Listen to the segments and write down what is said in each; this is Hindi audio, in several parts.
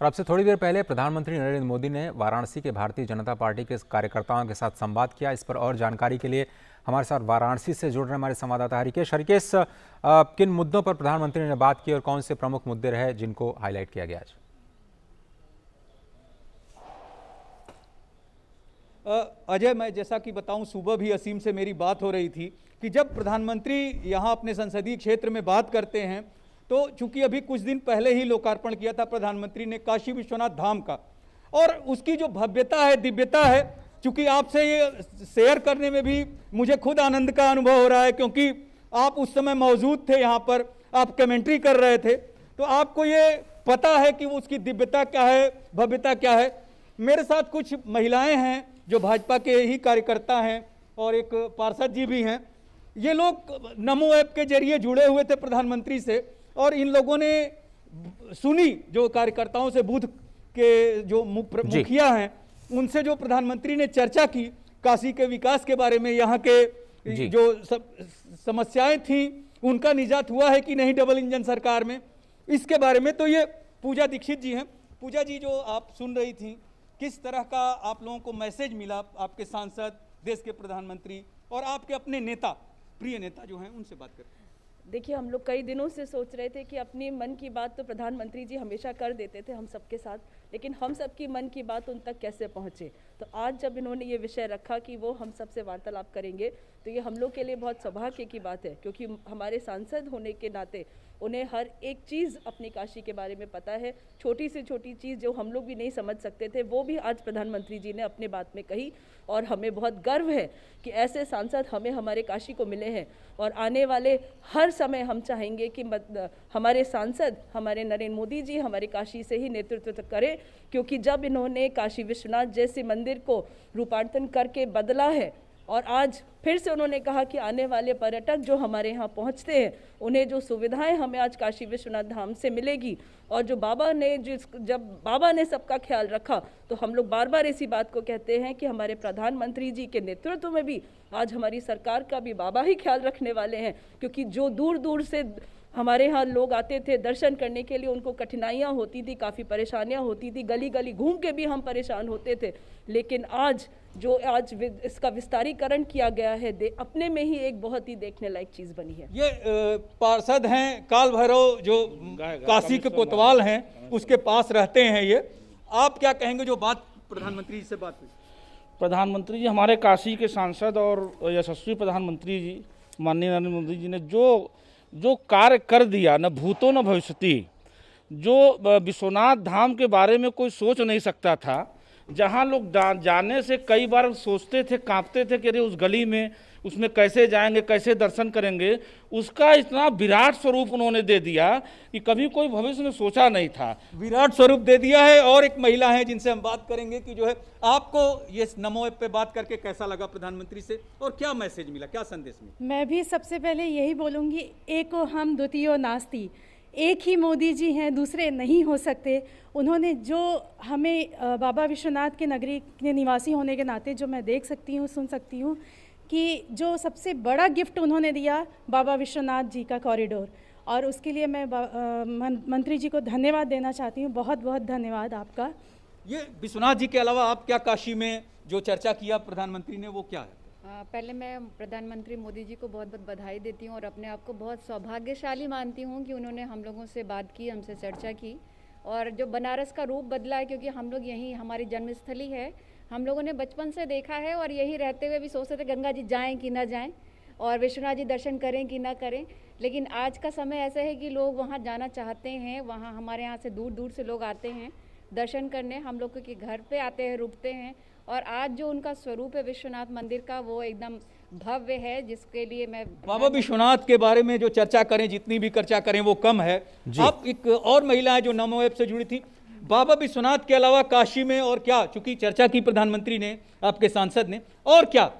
और अब से थोड़ी देर पहले प्रधानमंत्री नरेंद्र मोदी ने वाराणसी के भारतीय जनता पार्टी के कार्यकर्ताओं के साथ संवाद किया। इस पर और जानकारी के लिए हमारे साथ वाराणसी से जुड़ रहे हमारे संवाददाता हरिकेश, किन मुद्दों पर प्रधानमंत्री ने बात की और कौन से प्रमुख मुद्दे रहे जिनको हाईलाइट किया गया आज? अजय, मैं जैसा कि बताऊं, सुबह भी असीम से मेरी बात हो रही थी कि जब प्रधानमंत्री यहां अपने संसदीय क्षेत्र में बात करते हैं तो चूंकि अभी कुछ दिन पहले ही लोकार्पण किया था प्रधानमंत्री ने काशी विश्वनाथ धाम का, और उसकी जो भव्यता है, दिव्यता है, चूंकि आपसे ये शेयर करने में भी मुझे खुद आनंद का अनुभव हो रहा है क्योंकि आप उस समय मौजूद थे, यहाँ पर आप कमेंट्री कर रहे थे, तो आपको ये पता है कि उसकी दिव्यता क्या है, भव्यता क्या है। मेरे साथ कुछ महिलाएं हैं जो भाजपा के ही कार्यकर्ता हैं और एक पार्षद जी भी हैं। ये लोग नमो ऐप के जरिए जुड़े हुए थे प्रधानमंत्री से, और इन लोगों ने सुनी जो कार्यकर्ताओं से, बूथ के जो मुखिया हैं उनसे जो प्रधानमंत्री ने चर्चा की काशी के विकास के बारे में, यहाँ के जो समस्याएं थी उनका निजात हुआ है कि नहीं डबल इंजन सरकार में, इसके बारे में। तो ये पूजा दीक्षित जी हैं। पूजा जी, जो आप सुन रही थी, किस तरह का आप लोगों को मैसेज मिला आपके सांसद, देश के प्रधानमंत्री और आपके अपने नेता, प्रिय नेता जो हैं, उनसे बात करते हैं? देखिए, हम लोग कई दिनों से सोच रहे थे कि अपनी मन की बात तो प्रधानमंत्री जी हमेशा कर देते थे हम सबके साथ, लेकिन हम सबकी मन की बात उन तक कैसे पहुंचे। तो आज जब इन्होंने ये विषय रखा कि वो हम सबसे वार्तालाप करेंगे, तो ये हम लोग के लिए बहुत सौभाग्य की बात है, क्योंकि हमारे सांसद होने के नाते उन्हें हर एक चीज़ अपनी काशी के बारे में पता है। छोटी से छोटी चीज़ जो हम लोग भी नहीं समझ सकते थे, वो भी आज प्रधानमंत्री जी ने अपने बात में कही, और हमें बहुत गर्व है कि ऐसे सांसद हमें हमारे काशी को मिले हैं। और आने वाले हर समय हम चाहेंगे कि हमारे सांसद, हमारे नरेंद्र मोदी जी हमारे काशी से ही नेतृत्व करें, क्योंकि जब इन्होंने काशी विश्वनाथ जैसे मंदिर को रूपांतरण करके बदला है, और आज फिर से उन्होंने कहा कि आने वाले पर्यटक जो हमारे यहाँ पहुँचते हैं उन्हें जो सुविधाएं हमें आज काशी विश्वनाथ धाम से मिलेगी, और जो बाबा ने जब बाबा ने सबका ख्याल रखा, तो हम लोग बार बार इसी बात को कहते हैं कि हमारे प्रधानमंत्री जी के नेतृत्व में भी आज हमारी सरकार का भी बाबा ही ख्याल रखने वाले हैं। क्योंकि जो दूर दूर से हमारे यहाँ लोग आते थे दर्शन करने के लिए, उनको कठिनाइयाँ होती थी, काफ़ी परेशानियाँ होती थी, गली गली घूम के भी हम परेशान होते थे, लेकिन आज इसका विस्तारीकरण किया गया है, अपने में ही एक बहुत ही देखने लायक चीज़ बनी है। ये पार्षद हैं काल भैरव, जो काशी के कोतवाल हैं, उसके पास रहते हैं। ये आप क्या कहेंगे जो बात प्रधानमंत्री जी से बात हुई? प्रधानमंत्री जी, हमारे काशी के सांसद और यशस्वी प्रधानमंत्री जी माननीय नरेंद्र मोदी जी ने जो कार्य कर दिया, न भूतो न भविष्यति, जो विश्वनाथ धाम के बारे में कोई सोच नहीं सकता था, जहां लोग जाने से कई बार सोचते थे, कांपते थे कि अरे उस गली में, उसमें कैसे जाएंगे, कैसे दर्शन करेंगे, उसका इतना विराट स्वरूप उन्होंने दे दिया कि कभी कोई भविष्य में सोचा नहीं था। विराट स्वरूप दे दिया है। और एक महिला है जिनसे हम बात करेंगे कि जो है, आपको ये नमो ऐप पे बात करके कैसा लगा प्रधानमंत्री से, और क्या मैसेज मिला, क्या संदेश मिला? मैं भी सबसे पहले यही बोलूँगी, एको हम द्वितीयो नास्ति, एक ही मोदी जी हैं, दूसरे नहीं हो सकते। उन्होंने जो हमें बाबा विश्वनाथ के नगरी के निवासी होने के नाते जो मैं देख सकती हूँ, सुन सकती हूँ कि जो सबसे बड़ा गिफ्ट उन्होंने दिया बाबा विश्वनाथ जी का कॉरिडोर, और उसके लिए मैं मंत्री जी को धन्यवाद देना चाहती हूँ। बहुत बहुत धन्यवाद आपका। ये विश्वनाथ जी के अलावा आप क्या काशी में जो चर्चा किया प्रधानमंत्री ने, वो क्या है? पहले मैं प्रधानमंत्री मोदी जी को बहुत बहुत बधाई देती हूँ और अपने आप को बहुत सौभाग्यशाली मानती हूँ कि उन्होंने हम लोगों से बात की, हमसे चर्चा की, और जो बनारस का रूप बदला है, क्योंकि हम लोग यहीं, हमारी जन्मस्थली है, हम लोगों ने बचपन से देखा है, और यही रहते हुए भी सोचते थे गंगा जी जाएं कि ना जाएं, और विश्वनाथ जी दर्शन करें कि ना करें। लेकिन आज का समय ऐसा है कि लोग वहाँ जाना चाहते हैं, वहाँ हमारे यहाँ से दूर दूर से लोग आते हैं दर्शन करने, हम लोग के घर पे आते हैं, रुकते हैं, और आज जो उनका स्वरूप है विश्वनाथ मंदिर का, वो एकदम भव्य है, जिसके लिए मैं बाबा विश्वनाथ के बारे में जो चर्चा करें, जितनी भी चर्चा करें वो कम है। आप एक और महिला है जो नमो ऐप से जुड़ी थी, बाबा विश्वनाथ के अलावा काशी में और क्या, चूंकि चर्चा की प्रधानमंत्री ने, आपके सांसद ने, और क्या?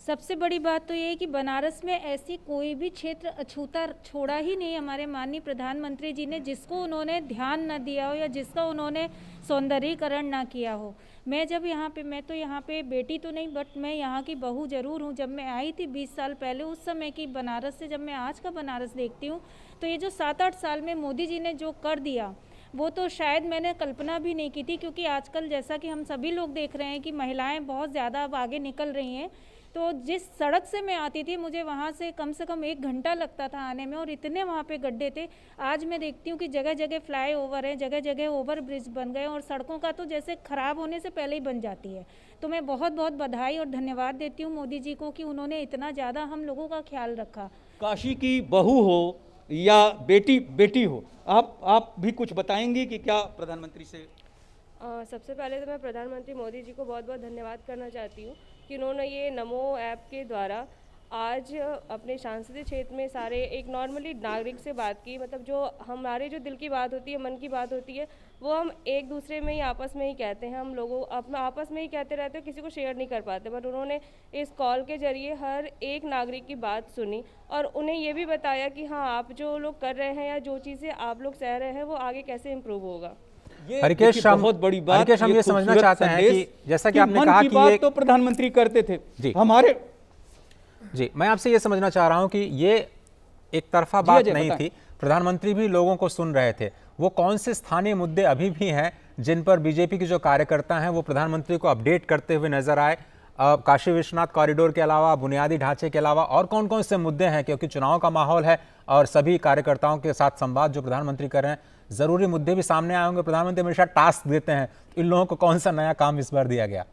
सबसे बड़ी बात तो ये है कि बनारस में ऐसी कोई भी क्षेत्र अछूता छोड़ा ही नहीं हमारे माननीय प्रधानमंत्री जी ने, जिसको उन्होंने ध्यान न दिया हो या जिसका उन्होंने सौंदर्यीकरण ना किया हो। मैं तो यहाँ पे बेटी तो नहीं, बट मैं यहाँ की बहू ज़रूर हूँ। जब मैं आई थी 20 साल पहले, उस समय की बनारस से जब मैं आज का बनारस देखती हूँ, तो ये जो 7-8 साल में मोदी जी ने जो कर दिया, वो तो शायद मैंने कल्पना भी नहीं की थी, क्योंकि आजकल जैसा कि हम सभी लोग देख रहे हैं कि महिलाएं बहुत ज़्यादा अब आगे निकल रही हैं। तो जिस सड़क से मैं आती थी मुझे वहाँ से कम 1 घंटा लगता था आने में, और इतने वहाँ पे गड्ढे थे। आज मैं देखती हूँ कि जगह जगह फ्लाई ओवर है, जगह जगह ओवर ब्रिज बन गए, और सड़कों का तो जैसे ख़राब होने से पहले ही बन जाती है। तो मैं बहुत बहुत बधाई और धन्यवाद देती हूँ मोदी जी को कि उन्होंने इतना ज़्यादा हम लोगों का ख्याल रखा। काशी की बहू हो या बेटी हो, आप भी कुछ बताएंगी कि क्या प्रधानमंत्री से? सबसे पहले तो मैं प्रधानमंत्री मोदी जी को बहुत बहुत धन्यवाद करना चाहती हूँ कि उन्होंने ये नमो ऐप के द्वारा आज अपने संसदीय क्षेत्र में सारे एक नॉर्मली नागरिक से बात की। मतलब जो हमारे जो दिल की बात होती है, मन की बात होती है, वो हम एक दूसरे में ही आपस में ही कहते हैं। हम लोगों अपना आपस में ही कहते रहते हैं, किसी को शेयर नहीं कर पाते। बट उन्होंने इस कॉल के जरिए हर एक नागरिक की बात सुनी और उन्हें ये भी बताया कि हाँ, आप जो लोग कर रहे हैं या जो चीज़ें आप लोग सह रहे हैं वो आगे कैसे इम्प्रूव होगा। हरिकेश, बहुत बड़ी बात। हम ये समझना चाहते हैं कि जैसा कि आपने कहा कि ये तो प्रधानमंत्री करते थे जी हमारे जी, मैं आपसे ये समझना चाह रहा हूं कि ये एक तरफा बात नहीं थी, प्रधानमंत्री भी लोगों को सुन रहे थे। वो कौन से स्थानीय मुद्दे अभी भी हैं जिन पर बीजेपी के जो कार्यकर्ता हैं वो प्रधानमंत्री को अपडेट करते हुए नजर आए? काशी विश्वनाथ कॉरिडोर के अलावा, बुनियादी ढांचे के अलावा और कौन कौन से मुद्दे हैं? क्योंकि चुनाव का माहौल है और सभी कार्यकर्ताओं के साथ संवाद जो प्रधानमंत्री कर रहे हैं, जरूरी मुद्दे भी सामने आए होंगे। प्रधानमंत्री हमेशा टास्क देते हैं, इन लोगों को कौन सा नया काम इस बार दिया गया?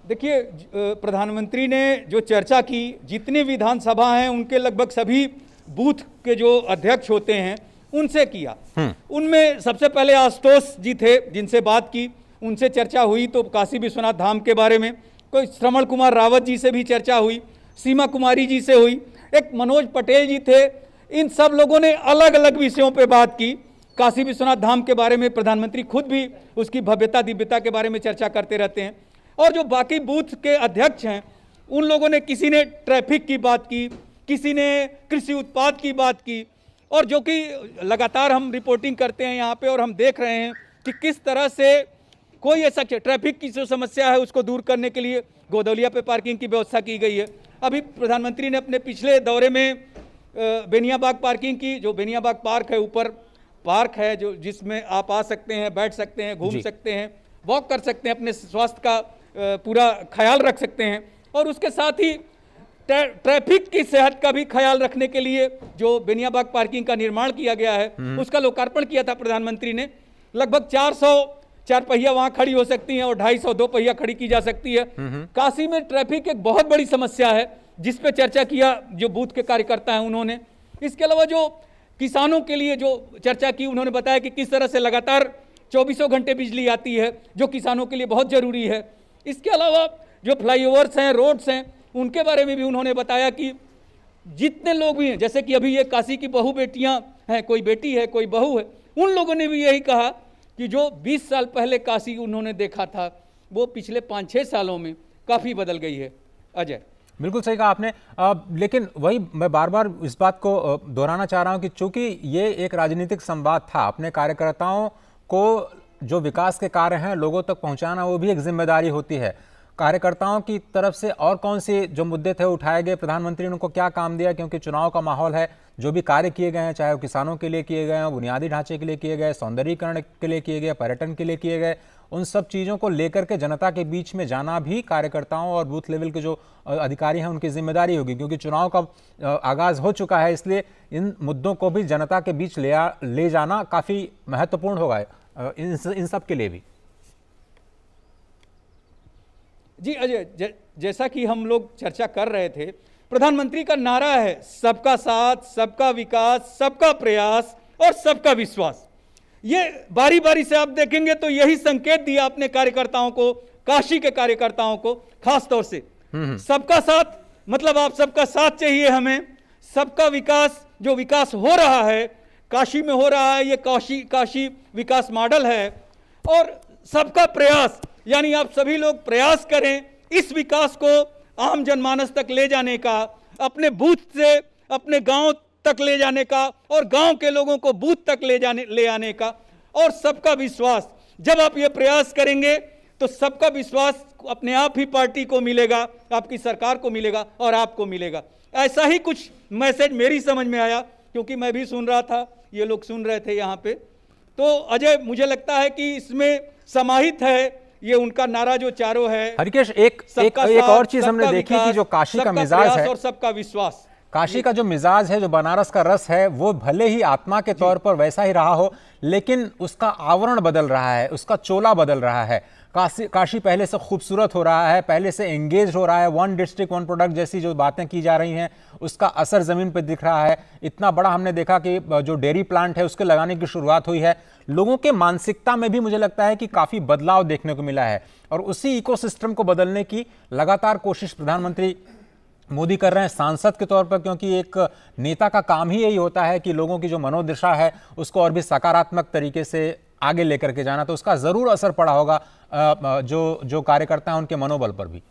देखिए, प्रधानमंत्री ने जो चर्चा की, जितनी विधानसभा हैं उनके लगभग सभी बूथ के जो अध्यक्ष होते हैं उनसे किया। उनमें सबसे पहले आशुतोष जी थे जिनसे बात की, उनसे चर्चा हुई। तो काशी विश्वनाथ धाम के बारे में कोई श्रवण कुमार रावत जी से भी चर्चा हुई, सीमा कुमारी जी से हुई, एक मनोज पटेल जी थे। इन सब लोगों ने अलग अलग विषयों पे बात की। काशी विश्वनाथ धाम के बारे में प्रधानमंत्री खुद भी उसकी भव्यता दिव्यता के बारे में चर्चा करते रहते हैं। और जो बाकी बूथ के अध्यक्ष हैं उन लोगों ने, किसी ने ट्रैफिक की बात की, किसी ने कृषि उत्पाद की बात की, और जो कि लगातार हम रिपोर्टिंग करते हैं यहाँ पे और हम देख रहे हैं कि किस तरह से कोई ऐसा ट्रैफिक की जो समस्या है उसको दूर करने के लिए गोदौलिया पे पार्किंग की व्यवस्था की गई है। अभी प्रधानमंत्री ने अपने पिछले दौरे में बेनियाबाग पार्किंग की, जो बेनियाबाग पार्क है, ऊपर पार्क है जो जिसमें आप आ सकते हैं, बैठ सकते हैं, घूम सकते हैं, वॉक कर सकते हैं, अपने स्वास्थ्य का पूरा ख्याल रख सकते हैं। और उसके साथ ही ट्रैफिक की सेहत का भी ख्याल रखने के लिए जो बेनियाबाग पार्किंग का निर्माण किया गया है उसका लोकार्पण किया था प्रधानमंत्री ने। लगभग 400 4 पहिया वहां खड़ी हो सकती हैं और 250 2 पहिया खड़ी की जा सकती है। काशी में ट्रैफिक एक बहुत बड़ी समस्या है जिस पे चर्चा किया जो बूथ के कार्यकर्ता हैं उन्होंने। इसके अलावा जो किसानों के लिए जो चर्चा की, उन्होंने बताया कि किस तरह से लगातार 24 घंटे बिजली आती है जो किसानों के लिए बहुत जरूरी है। इसके अलावा जो फ्लाईओवर्स हैं, रोड्स हैं, उनके बारे में भी उन्होंने बताया कि जितने लोग भी हैं, जैसे कि अभी ये काशी की बहू बेटियां हैं, कोई बेटी है कोई बहू है, उन लोगों ने भी यही कहा कि जो 20 साल पहले काशी उन्होंने देखा था वो पिछले 5-6 सालों में काफ़ी बदल गई है। अजय, बिल्कुल सही कहा आपने। लेकिन वही मैं बार बार इस बात को दोहराना चाह रहा हूं कि चूंकि ये एक राजनीतिक संवाद था, अपने कार्यकर्ताओं को जो विकास के कार्य हैं लोगों तक पहुंचाना वो भी एक जिम्मेदारी होती है। कार्यकर्ताओं की तरफ से और कौन से जो मुद्दे थे उठाए गए, प्रधानमंत्री ने उनको क्या काम दिया? क्योंकि चुनाव का माहौल है, जो भी कार्य किए गए हैं, चाहे वो किसानों के लिए किए गए हैं, बुनियादी ढांचे के लिए किए गए, सौंदर्यीकरण के लिए किए गए, पर्यटन के लिए किए गए, उन सब चीज़ों को लेकर के जनता के बीच में जाना भी कार्यकर्ताओं और बूथ लेवल के जो अधिकारी हैं उनकी जिम्मेदारी होगी। क्योंकि चुनाव का आगाज हो चुका है, इसलिए इन मुद्दों को भी जनता के बीच ले जाना काफ़ी महत्वपूर्ण होगा इन सब के लिए भी। जी अजय, जैसा कि हम लोग चर्चा कर रहे थे, प्रधानमंत्री का नारा है सबका साथ, सबका विकास, सबका प्रयास और सबका विश्वास। ये बारी बारी से आप देखेंगे तो यही संकेत दिया अपने कार्यकर्ताओं को, काशी के कार्यकर्ताओं को खास तौर से। सबका साथ मतलब आप सबका साथ चाहिए हमें, सबका विकास, जो विकास हो रहा है काशी में हो रहा है, ये काशी विकास मॉडल है, और सबका प्रयास यानी आप सभी लोग प्रयास करें इस विकास को आम जनमानस तक ले जाने का, अपने बूथ से अपने गांव तक ले जाने का और गांव के लोगों को बूथ तक ले आने का, और सबका विश्वास। जब आप ये प्रयास करेंगे तो सबका विश्वास अपने आप ही पार्टी को मिलेगा, आपकी सरकार को मिलेगा और आपको मिलेगा। ऐसा ही कुछ मैसेज मेरी समझ में आया क्योंकि मैं भी सुन रहा था, ये लोग सुन रहे थे यहाँ पे। तो अजय, मुझे लगता है कि इसमें समाहित है ये उनका नारा जो चारों है। हरिकेश, एक और चीज हमने देखी कि जो काशी का मिजाज है और सबका विश्वास, काशी का जो मिजाज है, जो बनारस का रस है, वो भले ही आत्मा के तौर पर वैसा ही रहा हो, लेकिन उसका आवरण बदल रहा है, उसका चोला बदल रहा है। काशी पहले से खूबसूरत हो रहा है, पहले से एंगेज हो रहा है। वन डिस्ट्रिक्ट वन प्रोडक्ट जैसी जो बातें की जा रही हैं, उसका असर जमीन पर दिख रहा है। इतना बड़ा हमने देखा कि जो डेयरी प्लांट है उसके लगाने की शुरुआत हुई है। लोगों के मानसिकता में भी मुझे लगता है कि काफी बदलाव देखने को मिला है, और उसी इकोसिस्टम को बदलने की लगातार कोशिश प्रधानमंत्री मोदी कर रहे हैं सांसद के तौर पर, क्योंकि एक नेता का काम ही यही होता है कि लोगों की जो मनोदशा है उसको और भी सकारात्मक तरीके से आगे लेकर के जाना। तो उसका जरूर असर पड़ा होगा जो कार्यकर्ता हैं उनके मनोबल पर भी।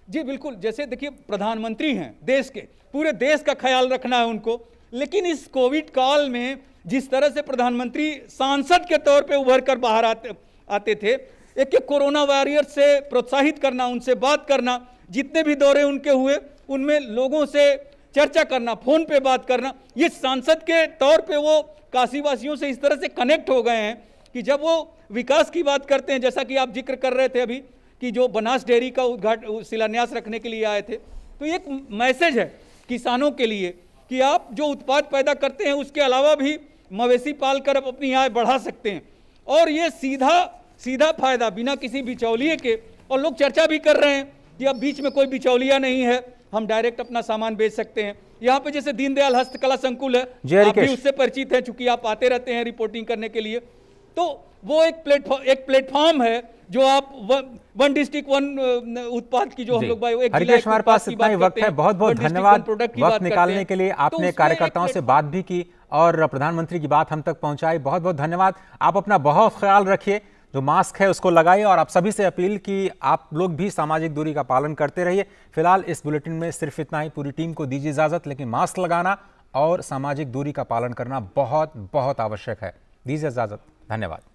जी बिल्कुल, जैसे देखिए प्रधानमंत्री हैं देश के, पूरे देश का ख्याल रखना है उनको, लेकिन इस कोविड काल में जिस तरह से प्रधानमंत्री सांसद के तौर पे उभर कर बाहर आते थे, एक कोरोना वॉरियर्स से प्रोत्साहित करना, उनसे बात करना, जितने भी दौरे उनके हुए उनमें लोगों से चर्चा करना, फोन पे बात करना, ये सांसद के तौर पे वो काशीवासियों से इस तरह से कनेक्ट हो गए हैं कि जब वो विकास की बात करते हैं, जैसा कि आप जिक्र कर रहे थे अभी कि जो बनास डेयरी का शिलान्यास रखने के लिए आए थे, तो एक मैसेज है किसानों के लिए कि आप जो उत्पाद पैदा करते हैं उसके अलावा भी मवेशी पाल कर अपनी आय बढ़ा सकते हैं, और ये सीधा फायदा बिना किसी बिचौलिए के। और लोग चर्चा भी कर रहे हैं कि अब बीच में कोई बिचौलिया नहीं है, हम डायरेक्ट अपना सामान बेच सकते हैं। यहाँ पे जैसे दीनदयाल हस्तकला संकुल है, आप भी उससे परिचित हैं चूंकि आप आते रहते हैं रिपोर्टिंग करने के लिए, तो वो एक प्लेटफॉर्म है जो आप वन डिस्ट्रिक्ट वन उत्पाद की जो हम लोग हरिकेश, हमारे पास इतना ही वक्त है। बहुत बहुत धन्यवाद वक्त निकालने के लिए। आपने कार्यकर्ताओं से बात भी की और प्रधानमंत्री की बात हम तक पहुंचाई। बहुत बहुत धन्यवाद। आप अपना बहुत ख्याल रखिए, जो मास्क है उसको लगाइए, और आप सभी से अपील कि आप लोग भी सामाजिक दूरी का पालन करते रहिए। फिलहाल इस बुलेटिन में सिर्फ इतना ही। पूरी टीम को दीजिए इजाजत, लेकिन मास्क लगाना और सामाजिक दूरी का पालन करना बहुत बहुत आवश्यक है। दीजिए इजाजत, धन्यवाद।